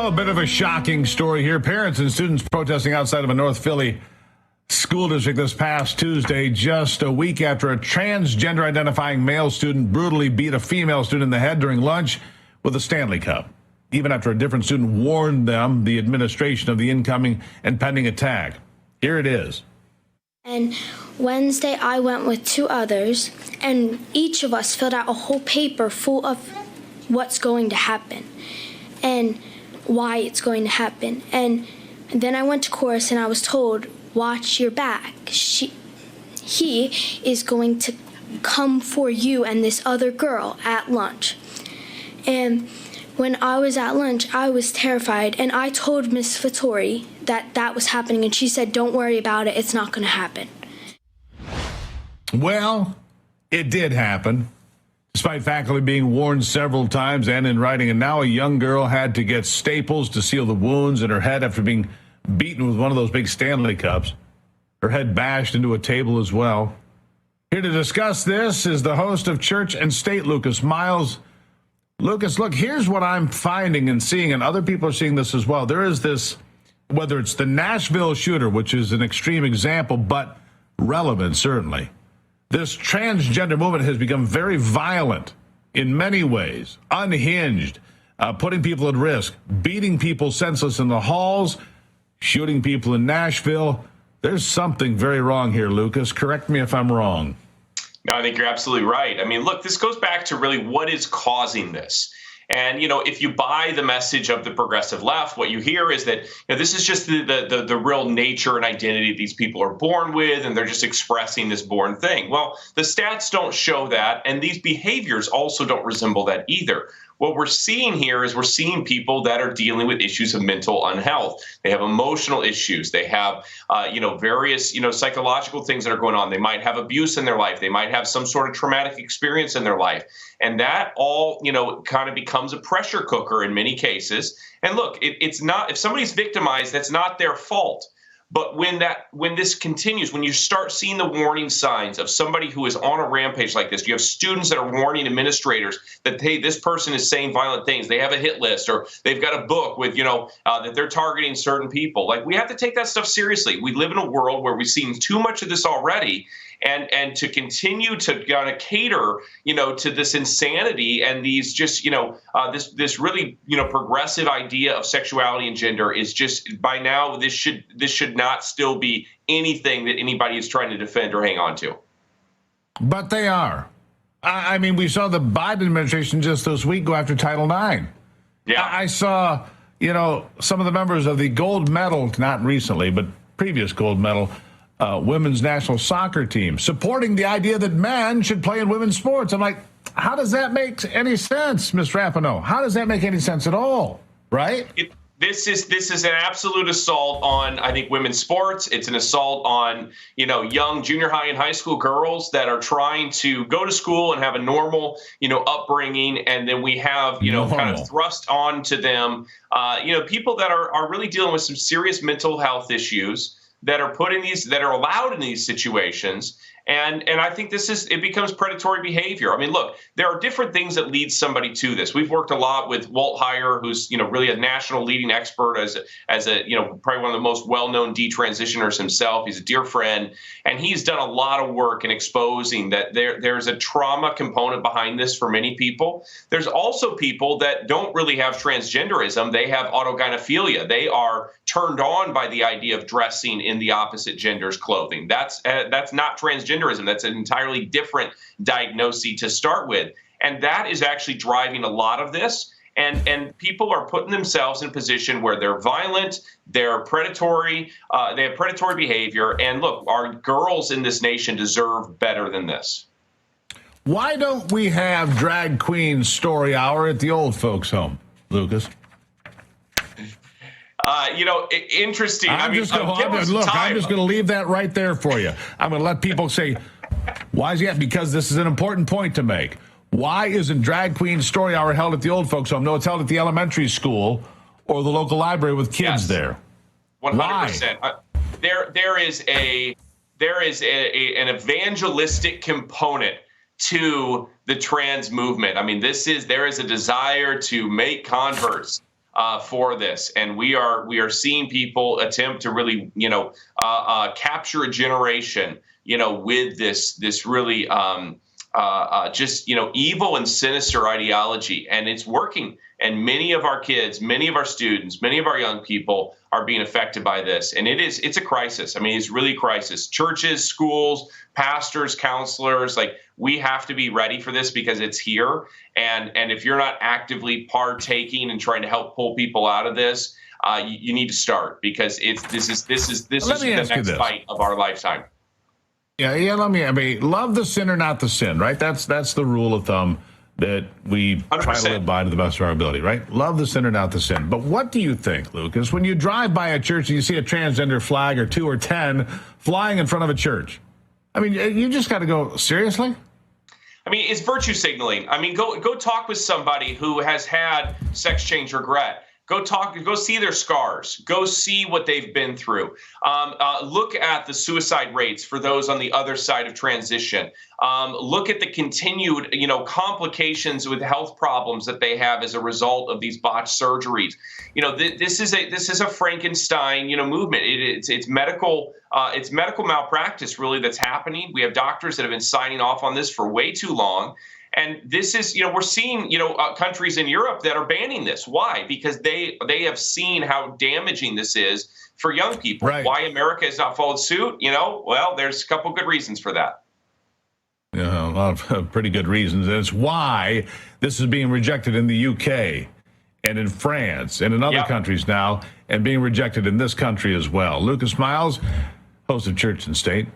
Well, a bit of a shocking story here. Parents and students protesting outside of a North Philly school district this past Tuesday, just a week after a transgender identifying male student brutally beat a female student in the head during lunch with a Stanley Cup, even after a different student warned them, the administration, of the incoming and pending attack. Here it is. And Wednesday, I went with two others, and each of us filled out a whole paper full of what's going to happen and why it's going to happen. And then I went to chorus, and I was told, watch your back. He is going to come for you and this other girl at lunch. And when I was at lunch, I was terrified, and I told Miss Fattori that was happening, and she said, don't worry about it, it's not going to happen. Well, it did happen, despite faculty being warned several times and in writing, and now a young girl had to get staples to seal the wounds in her head after being beaten with one of those big Stanley Cups. Her head bashed into a table as well. Here to discuss this is the host of Church and State, Lucas Miles. Lucas, look, here's what I'm finding and seeing, and other people are seeing this as well. There is this, whether it's the Nashville shooter, which is an extreme example, but relevant, certainly. This transgender movement has become very violent in many ways, unhinged, putting people at risk, beating people senseless in the halls, shooting people in Nashville. There's something very wrong here, Lucas. Correct me if I'm wrong. No, I think you're absolutely right. I mean, look, this goes back to really what is causing this. And, if you buy the message of the progressive left, what you hear is that this is just the real nature and identity these people are born with, and they're just expressing this born thing. Well, the stats don't show that, and these behaviors also don't resemble that either. What we're seeing here is we're seeing people that are dealing with issues of mental unhealth. They have emotional issues. They have, various, psychological things that are going on. They might have abuse in their life. They might have some sort of traumatic experience in their life. And that all, kind of becomes a pressure cooker in many cases. And look, it's not, if somebody's victimized, that's not their fault. But when this continues, when you start seeing the warning signs of somebody who is on a rampage like this, you have students that are warning administrators that, hey, this person is saying violent things. They have a hit list, or they've got a book with, that they're targeting certain people. Like, we have to take that stuff seriously. We live in a world where we've seen too much of this already. And to continue to kind of cater, to this insanity and these just, this really, progressive idea of sexuality and gender is just, by now, this should not still be anything that anybody is trying to defend or hang on to. But they are. I mean, we saw the Biden administration just this week go after Title IX. Yeah, I saw, some of the members of the gold medal, not recently, but previous gold medal, women's national soccer team supporting the idea that men should play in women's sports. I'm like, how does that make any sense, Ms. Rapinoe? How does that make any sense at all, right? This is an absolute assault on, I think, women's sports. It's an assault on, young junior high and high school girls that are trying to go to school and have a normal, upbringing. And then we have, kind of thrust onto them, people that are really dealing with some serious mental health issues that are that are allowed in these situations. And I think it becomes predatory behavior. I mean, look, there are different things that lead somebody to this. We've worked a lot with Walt Heyer, who's, really a national leading expert as a probably one of the most well-known detransitioners himself. He's a dear friend, and he's done a lot of work in exposing that there's a trauma component behind this for many people. There's also people that don't really have transgenderism. They have autogynephilia. They are turned on by the idea of dressing in the opposite gender's clothing. That's not transgenderism. That's an entirely different diagnosis to start with. And that is actually driving a lot of this. And people are putting themselves in a position where they're violent, they're predatory, they have predatory behavior. And look, our girls in this nation deserve better than this. Why don't we have drag queen story hour at the old folks' home, Lucas? Interesting. I'm just going to leave that right there for you. I'm going to let people say, why is that? Because this is an important point to make. Why isn't drag queen story hour held at the old folks' home? No, it's held at the elementary school or the local library with kids there. 100%. There is an evangelistic component to the trans movement. I mean, there is a desire to make converts. for this, and we are seeing people attempt to really capture a generation with this really just evil and sinister ideology, and it's working. And many of our kids, many of our students, many of our young people are being affected by this, and it's a crisis. I mean, it's really a crisis. Churches, schools, pastors, counselors, like, we have to be ready for this because it's here. And if you're not actively partaking and trying to help pull people out of this, you need to start, because this is the next fight of our lifetime. Yeah. Love the sin or not the sin, right? That's the rule of thumb that we 100%. Try to live by to the best of our ability, right? Love the sin or not the sin. But what do you think, Lucas, when you drive by a church and you see a transgender flag or 2 or 10 flying in front of a church? I mean, you just got to go, seriously? I mean, it's virtue signaling. I mean, go talk with somebody who has had sex change regret. Go see their scars. Go see what they've been through. Look at the suicide rates for those on the other side of transition. Look at the continued, complications with health problems that they have as a result of these botched surgeries. This is a Frankenstein, movement. It's medical malpractice, really, that's happening. We have doctors that have been signing off on this for way too long. And this is, we're seeing, countries in Europe that are banning this. Why? Because they have seen how damaging this is for young people. Right. Why America has not followed suit? Well, there's a couple good reasons for that. Yeah, a lot of pretty good reasons. And it's why this is being rejected in the UK and in France and in other countries now, and being rejected in this country as well. Lucas Miles, host of Church and State.